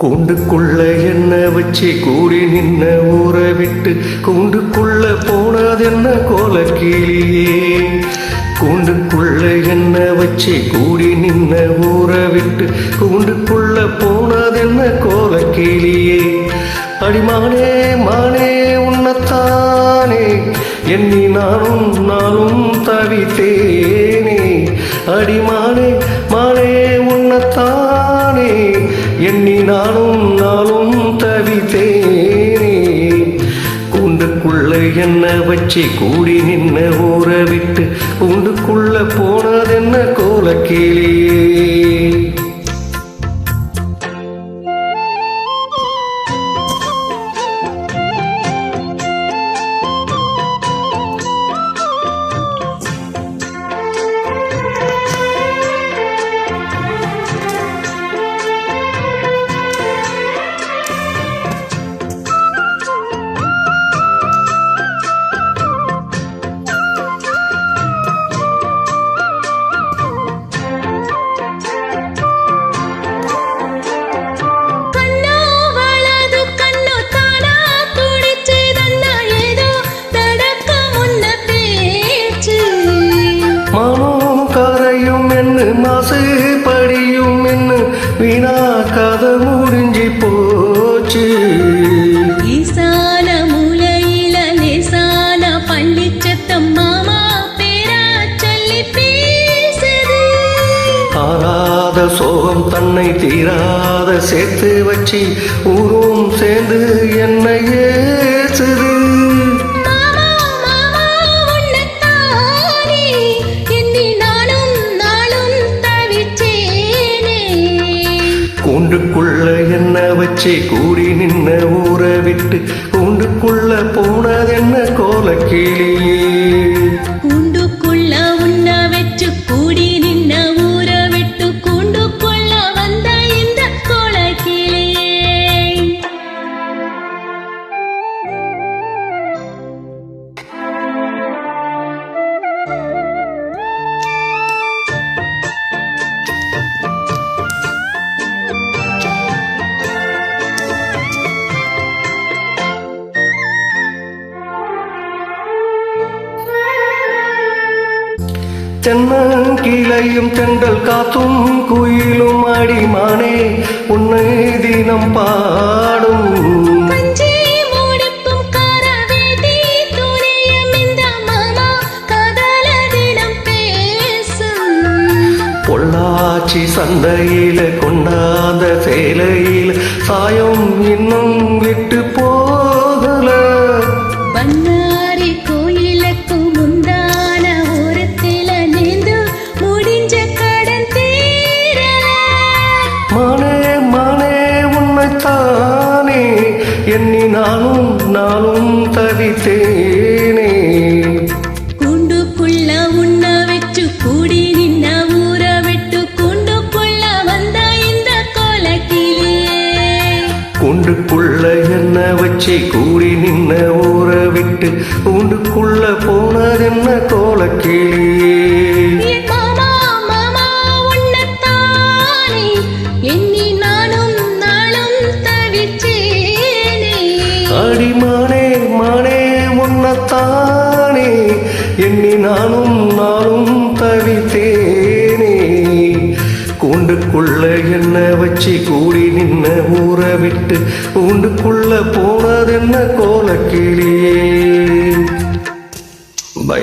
கூண்டுக்குள்ள என்ன வச்சு கூடி நின்ன ஊரை விட்டு கூண்டுக்குள்ள போனதென்ன கோலக்கிளியே. கூண்டுக்குள்ள என்ன வச்சு கூடி நின்ன ஊரை விட்டு கூண்டுக்குள்ள போனதென்ன கோலக்கிளியே. அடிமானே மானே உன்னத்தானே எண்ணி நானும் தவித்தேனே. அடிமானே மானே உன்னத்தானே எண்ணி நானும் தவித்தேனே. கூண்டுக்குள்ள என்ன வச்சு கூடி நின்ன ஊரை விட்டு கூண்டுக்குள்ள போனதென்ன கோலக்கிளியே. மாசு படியும் என்ன வீணா கதை முடிஞ்சு போச்சு. ஈசான மூலையில லேசான பள்ளிச்சத்தம் மாமா பேரா சொல்லி பேசுது. ஆறாத சோகம் தன்னை தீராத சேர்த்து வச்சு ஊரும் சேர்ந்து என்னை ஏசுது. கூண்டுக்குள்ள என்ன வச்சு கூடி நின்ன ஊரை விட்டு கூண்டுக்குள்ள போனதென்ன கோலக்கிளியே. கூண்டுக்குள்ள உன்ன வச்சு கூடி நின்ன ஊரை விட்டு கூண்டுக்குள்ள வந்த இந்த கோலக்கிளியே. தென்னங்கிளையும் தென்றல் காத்தும் குயிலும் அடிமானே உன்னை தினம் பாடும். பொள்ளாச்சி சந்தையில கொண்டாந்த சேலையில் சாயம் இன்னும் விட்டு போகல. பண்ணாரி கோயிலுக்கு முந்தான ஓரத்தில நீந்து முடிஞ்ச கடன் தீரல. மானே மானே உன்னைத்தானே எண்ணி நானும் தவித்தேனே. கூண்டுக்குள்ள உன்ன வச்சு கூடி நின்ன ஊரை விட்டு கூண்டுக்குள்ள வந்த இந்த கோலக்கிளியே. கூண்டுக்குள்ள என்ன வச்சு கூடி நின்ன ஊரை விட்டு கூண்டுக்குள்ள போனதென்ன கோலக்கிளியே. மாமா மாமா உன்னத்தானே எண்ணி நானும் தவிச்சேனே. அடிமானே மானே உன்னத்தானே எண்ணி நானும் தவித்தேனே. கூண்டுக்குள்ள என்ன வச்சு கூடி நின்ன ஊரை விட்டு கூண்டுக்குள்ள போனதென்ன கோலக்கிளியே. பை.